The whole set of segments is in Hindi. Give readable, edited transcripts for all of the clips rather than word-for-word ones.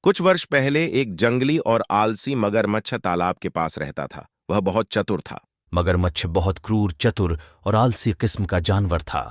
कुछ वर्ष पहले एक जंगली और आलसी मगरमच्छ तालाब के पास रहता था। वह बहुत चतुर था। मगरमच्छ बहुत क्रूर, चतुर और आलसी किस्म का जानवर था।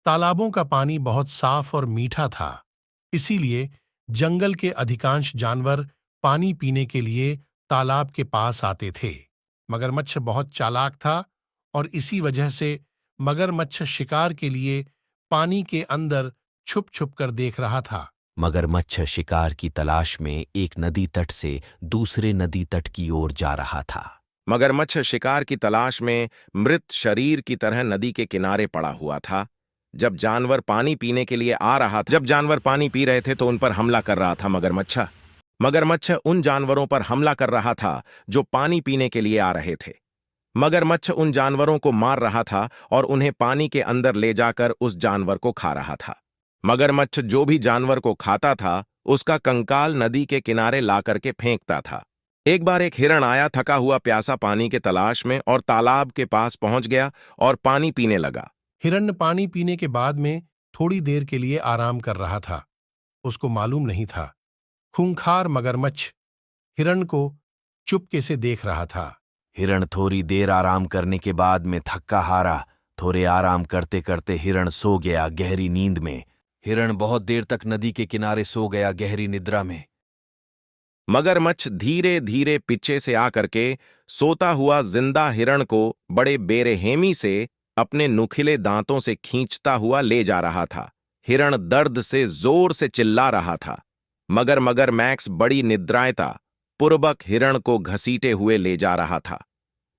तालाबों का पानी बहुत साफ और मीठा था, इसीलिए जंगल के अधिकांश जानवर पानी पीने के लिए तालाब के पास आते थे। मगरमच्छ बहुत चालाक था और इसी वजह से मगरमच्छ शिकार के लिए पानी के अंदर छुप छुप कर देख रहा था। मगरमच्छ शिकार की तलाश में एक नदी तट से दूसरे नदी तट की ओर जा रहा था। मगरमच्छ शिकार की तलाश में मृत शरीर की तरह नदी के किनारे पड़ा हुआ था। जब जानवर पानी पीने के लिए आ रहा था, जब जानवर पानी पी रहे थे तो उन पर हमला कर रहा था मगरमच्छ। मगरमच्छ उन जानवरों पर हमला कर रहा था जो पानी पीने के लिए आ रहे थे। मगरमच्छ उन जानवरों को मार रहा था और उन्हें पानी के अंदर ले जाकर उस जानवर को खा रहा था। मगरमच्छ जो भी जानवर को खाता था उसका कंकाल नदी के किनारे ला करके फेंकता था। एक बार एक हिरण आया, थका हुआ प्यासा, पानी के तलाश में, और तालाब के पास पहुंच गया और पानी पीने लगा। हिरण पानी पीने के बाद में थोड़ी देर के लिए आराम कर रहा था। उसको मालूम नहीं था खूंखार मगरमच्छ हिरण को चुपके से देख रहा था। हिरण थोड़ी देर आराम करने के बाद में थक्का हारा, थोड़े आराम करते करते हिरण सो गया गहरी नींद में। हिरण बहुत देर तक नदी के किनारे सो गया गहरी निद्रा में। मगरमच्छ धीरे धीरे पीछे से आकर के सोता हुआ जिंदा हिरण को बड़े बेरहमी से अपने नुकीले दांतों से खींचता हुआ ले जा रहा था। हिरण दर्द से जोर से चिल्ला रहा था, मगर मगरमैक्स बड़ी निद्रायता पूर्वक हिरण को घसीटे हुए ले जा रहा था।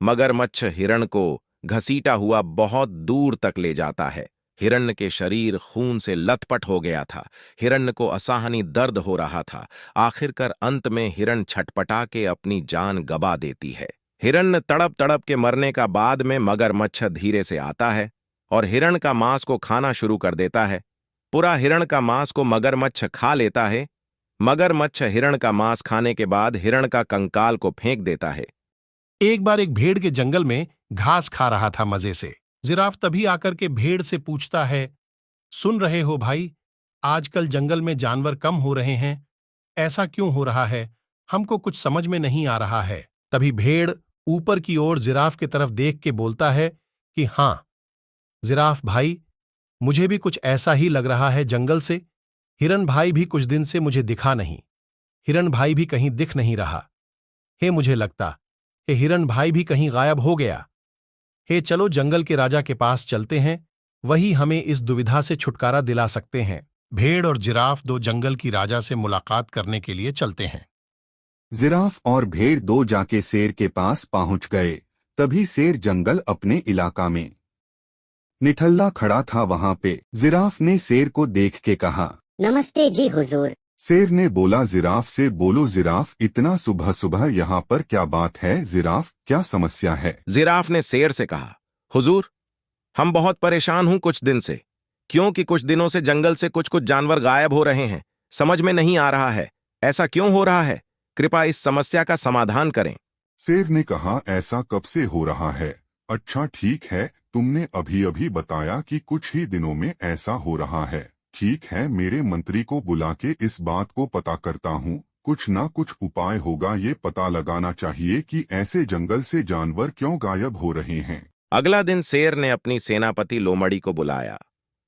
मगरमच्छ हिरण को घसीटा हुआ बहुत दूर तक ले जाता है। हिरण्य के शरीर खून से लथपथ हो गया था। हिरण्य को असहनीय दर्द हो रहा था। आखिरकार अंत में हिरण छटपटा के अपनी जान गवा देती है। हिरण्य तड़प तड़प के मरने का बाद में मगरमच्छ धीरे से आता है और हिरण का मांस को खाना शुरू कर देता है। पूरा हिरण का मांस को मगरमच्छ खा लेता है। मगरमच्छ हिरण का मांस खाने के बाद हिरण का कंकाल को फेंक देता है। एक बार एक भेड़ के जंगल में घास खा रहा था मजे से। जिराफ तभी आकर के भेड़ से पूछता है, सुन रहे हो भाई, आजकल जंगल में जानवर कम हो रहे हैं, ऐसा क्यों हो रहा है? हमको कुछ समझ में नहीं आ रहा है। तभी भेड़ ऊपर की ओर जिराफ की तरफ देख के बोलता है कि हाँ जिराफ भाई, मुझे भी कुछ ऐसा ही लग रहा है। जंगल से हिरन भाई भी कुछ दिन से मुझे दिखा नहीं। हिरन भाई भी कहीं दिख नहीं रहा। हे मुझे लगता हे हिरन भाई भी कहीं गायब हो गया। हे चलो जंगल के राजा के पास चलते हैं, वही हमें इस दुविधा से छुटकारा दिला सकते हैं। भेड़ और जिराफ दो जंगल की राजा से मुलाकात करने के लिए चलते हैं। जिराफ और भेड़ दो जाके शेर के पास पहुंच गए। तभी शेर जंगल अपने इलाका में निठल्ला खड़ा था। वहां पे जिराफ ने शेर को देख के कहा, नमस्ते जी हुजूर। शेर ने बोला जिराफ से, बोलो जिराफ, इतना सुबह सुबह यहाँ पर क्या बात है? जिराफ, क्या समस्या है? जिराफ ने शेर से कहा, हुजूर, हम बहुत परेशान हूं कुछ दिन से, क्योंकि कुछ दिनों से जंगल से कुछ कुछ जानवर गायब हो रहे हैं। समझ में नहीं आ रहा है ऐसा क्यों हो रहा है। कृपया इस समस्या का समाधान करें। शेर ने कहा, ऐसा कब से हो रहा है? अच्छा ठीक है, तुमने अभी अभी बताया कि कुछ ही दिनों में ऐसा हो रहा है। ठीक है, मेरे मंत्री को बुला के इस बात को पता करता हूँ। कुछ ना कुछ उपाय होगा, ये पता लगाना चाहिए कि ऐसे जंगल से जानवर क्यों गायब हो रहे हैं। अगला दिन शेर ने अपनी सेनापति लोमड़ी को बुलाया।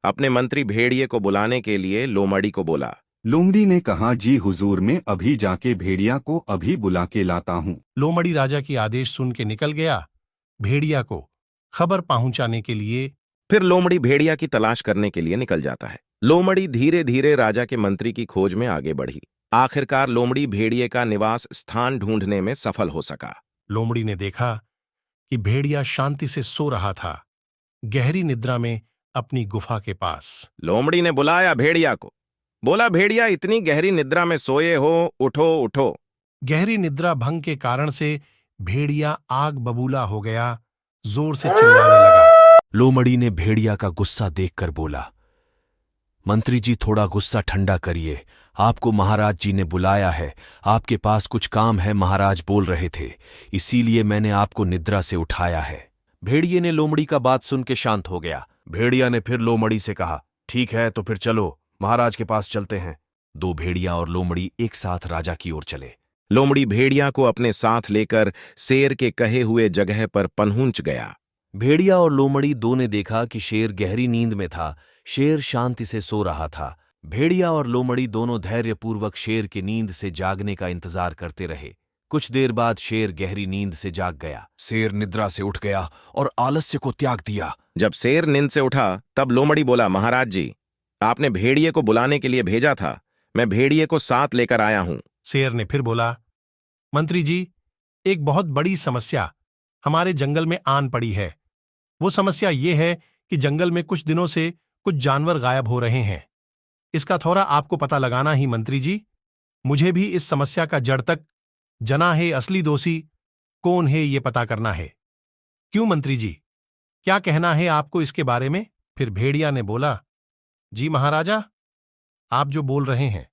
अपने मंत्री भेड़िए को बुलाने के लिए लोमड़ी को बोला। लोमड़ी ने कहा, जी हुजूर, मैं अभी जाके भेड़िया को अभी बुला के लाता हूँ। लोमड़ी राजा की आदेश सुन के निकल गया भेड़िया को खबर पहुंचाने के लिए। फिर लोमड़ी भेड़िया की तलाश करने के लिए निकल जाता है। लोमड़ी धीरे धीरे राजा के मंत्री की खोज में आगे बढ़ी। आखिरकार लोमड़ी भेड़िए का निवास स्थान ढूंढने में सफल हो सका। लोमड़ी ने देखा कि भेड़िया शांति से सो रहा था, गहरी निद्रा में अपनी गुफा के पास। लोमड़ी ने बुलाया भेड़िया को, बोला, भेड़िया, इतनी गहरी निद्रा में सोए हो, उठो उठो। गहरी निद्रा भंग के कारण से भेड़िया आग बबूला हो गया, जोर से चिल्लाने लगा। लोमड़ी ने भेड़िया का गुस्सा देखकर बोला, मंत्री जी, थोड़ा गुस्सा ठंडा करिए। आपको महाराज जी ने बुलाया है, आपके पास कुछ काम है, महाराज बोल रहे थे, इसीलिए मैंने आपको निद्रा से उठाया है। भेड़िए ने लोमड़ी का बात सुन के शांत हो गया। भेड़िया ने फिर लोमड़ी से कहा, ठीक है, तो फिर चलो, महाराज के पास चलते हैं। दो भेड़िया और लोमड़ी एक साथ राजा की ओर चले। लोमड़ी भेड़िया को अपने साथ लेकर शेर के कहे हुए जगह पर पहुंच गया। भेड़िया और लोमड़ी दो ने देखा कि शेर गहरी नींद में था। शेर शांति से सो रहा था। भेड़िया और लोमड़ी दोनों धैर्यपूर्वक शेर की नींद से जागने का इंतजार करते रहे। कुछ देर बाद शेर गहरी नींद से जाग गया। शेर निद्रा से उठ गया और आलस्य को त्याग दिया। जब शेर नींद से उठा तब लोमड़ी बोला, महाराज जी, आपने भेड़िए को बुलाने के लिए भेजा था, मैं भेड़िए को साथ लेकर आया हूं। शेर ने फिर बोला, मंत्री जी, एक बहुत बड़ी समस्या हमारे जंगल में आन पड़ी है। वो समस्या ये है कि जंगल में कुछ दिनों से कुछ जानवर गायब हो रहे हैं। इसका थोड़ा आपको पता लगाना ही मंत्री जी। मुझे भी इस समस्या का जड़ तक जना है, असली दोषी कौन है ये पता करना है। क्यों मंत्री जी, क्या कहना है आपको इसके बारे में? फिर भेड़िया ने बोला, जी महाराजा, आप जो बोल रहे हैं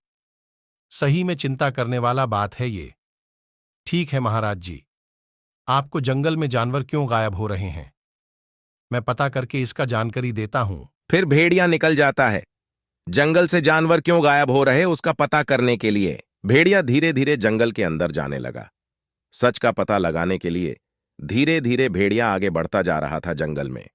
सही में चिंता करने वाला बात है ये। ठीक है महाराज जी, आपको जंगल में जानवर क्यों गायब हो रहे हैं, मैं पता करके इसका जानकारी देता हूं। फिर भेड़िया निकल जाता है जंगल से जानवर क्यों गायब हो रहे उसका पता करने के लिए। भेड़िया धीरे धीरे जंगल के अंदर जाने लगा। सच का पता लगाने के लिए धीरे धीरे भेड़िया आगे बढ़ता जा रहा था जंगल में।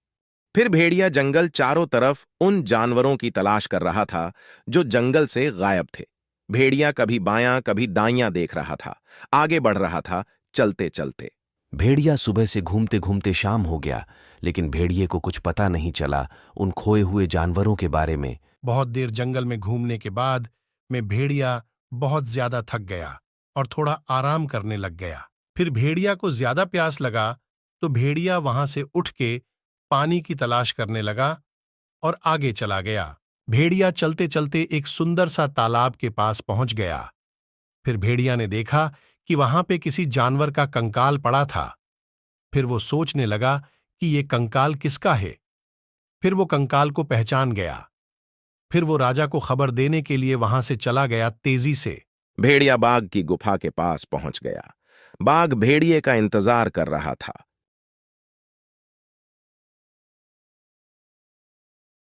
फिर भेड़िया जंगल चारों तरफ उन जानवरों की तलाश कर रहा था जो जंगल से गायब थे। भेड़िया कभी बायां कभी दाइयां देख रहा था, आगे बढ़ रहा था चलते चलते। भेड़िया सुबह से घूमते घूमते शाम हो गया, लेकिन भेड़िए को कुछ पता नहीं चला उन खोए हुए जानवरों के बारे में। बहुत देर जंगल में घूमने के बाद मैं भेड़िया बहुत ज्यादा थक गया और थोड़ा आराम करने लग गया। फिर भेड़िया को ज्यादा प्यास लगा तो भेड़िया वहां से उठ के पानी की तलाश करने लगा और आगे चला गया। भेड़िया चलते चलते एक सुंदर सा तालाब के पास पहुंच गया। फिर भेड़िया ने देखा कि वहां पे किसी जानवर का कंकाल पड़ा था। फिर वो सोचने लगा कि ये कंकाल किसका है। फिर वो कंकाल को पहचान गया। फिर वो राजा को खबर देने के लिए वहां से चला गया तेजी से। भेड़िया बाघ की गुफा के पास पहुंच गया। बाघ भेड़िए का इंतजार कर रहा था।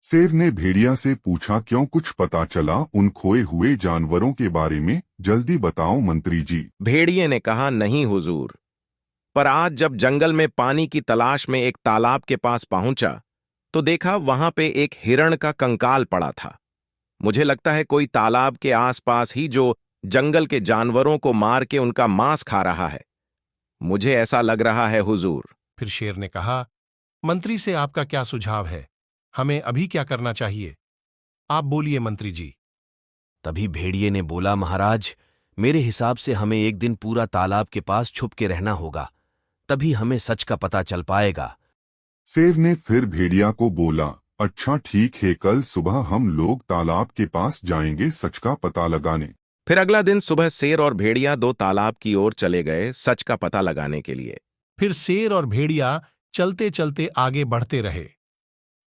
शेर ने भेड़िया से पूछा, क्यों, कुछ पता चला उन खोए हुए जानवरों के बारे में? जल्दी बताओ मंत्री जी। भेड़िए ने कहा, नहीं हुजूर, पर आज जब जंगल में पानी की तलाश में एक तालाब के पास पहुंचा तो देखा वहां पे एक हिरण का कंकाल पड़ा था। मुझे लगता है कोई तालाब के आसपास ही जो जंगल के जानवरों को मार के उनका मांस खा रहा है। मुझे ऐसा लग रहा है हुजूर। फिर शेर ने कहा, मंत्री से आपका क्या सुझाव है? हमें अभी क्या करना चाहिए? आप बोलिए मंत्री जी। तभी भेड़िए ने बोला, महाराज, मेरे हिसाब से हमें एक दिन पूरा तालाब के पास छुप के रहना होगा, तभी हमें सच का पता चल पाएगा। शेर ने फिर भेड़िया को बोला, अच्छा ठीक है, कल सुबह हम लोग तालाब के पास जाएंगे सच का पता लगाने। फिर अगला दिन सुबह शेर और भेड़िया दो तालाब की ओर चले गए सच का पता लगाने के लिए। फिर शेर और भेड़िया चलते चलते आगे बढ़ते रहे।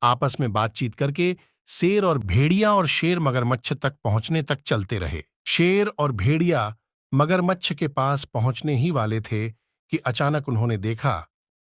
आपस में बातचीत करके शेर और भेड़िया और शेर मगरमच्छ तक पहुंचने तक चलते रहे। शेर और भेड़िया मगरमच्छ के पास पहुंचने ही वाले थे कि अचानक उन्होंने देखा।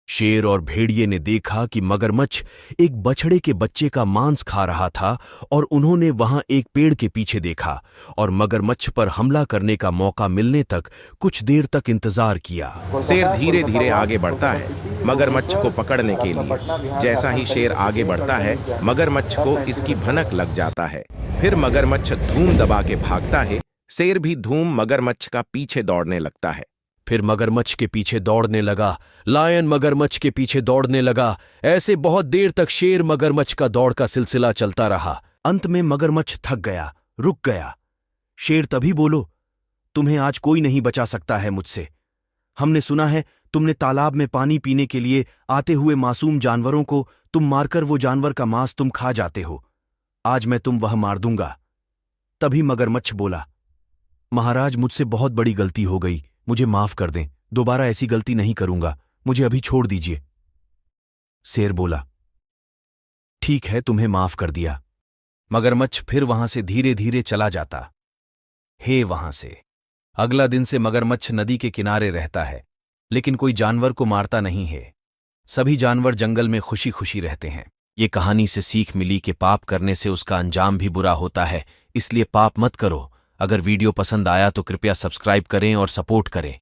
शेर और भेड़िए ने देखा कि मगरमच्छ एक बछड़े के बच्चे का मांस खा रहा था और उन्होंने वहां एक पेड़ के पीछे देखा और मगरमच्छ पर हमला करने का मौका मिलने तक कुछ देर तक इंतजार किया। शेर धीरे धीरे आगे बढ़ता है मगरमच्छ को पकड़ने के लिए। जैसा ही शेर आगे बढ़ता है मगरमच्छ को इसकी भनक लग जाता है। फिर मगरमच्छ धूम दबा के भागता है। शेर भी धूम मगरमच्छ का पीछे दौड़ने लगता है। फिर मगरमच्छ के पीछे दौड़ने लगा। लायन मगरमच्छ के पीछे दौड़ने लगा। ऐसे बहुत देर तक शेर मगरमच्छ का दौड़ का सिलसिला चलता रहा। अंत में मगरमच्छ थक गया, रुक गया। शेर तभी बोलो, तुम्हें आज कोई नहीं बचा सकता है मुझसे। हमने सुना है तुमने तालाब में पानी पीने के लिए आते हुए मासूम जानवरों को तुम मारकर वो जानवर का मांस तुम खा जाते हो। आज मैं तुम वह मार दूंगा। तभी मगरमच्छ बोला, महाराज, मुझसे बहुत बड़ी गलती हो गई, मुझे माफ कर दें, दोबारा ऐसी गलती नहीं करूंगा, मुझे अभी छोड़ दीजिए। शेर बोला, ठीक है, तुम्हें माफ कर दिया। मगरमच्छ फिर वहां से धीरे धीरे चला जाता है। वहां से अगला दिन से मगरमच्छ नदी के किनारे रहता है, लेकिन कोई जानवर को मारता नहीं है। सभी जानवर जंगल में खुशी खुशी रहते हैं। ये कहानी से सीख मिली कि पाप करने से उसका अंजाम भी बुरा होता है, इसलिए पाप मत करो। अगर वीडियो पसंद आया तो कृपया सब्सक्राइब करें और सपोर्ट करें।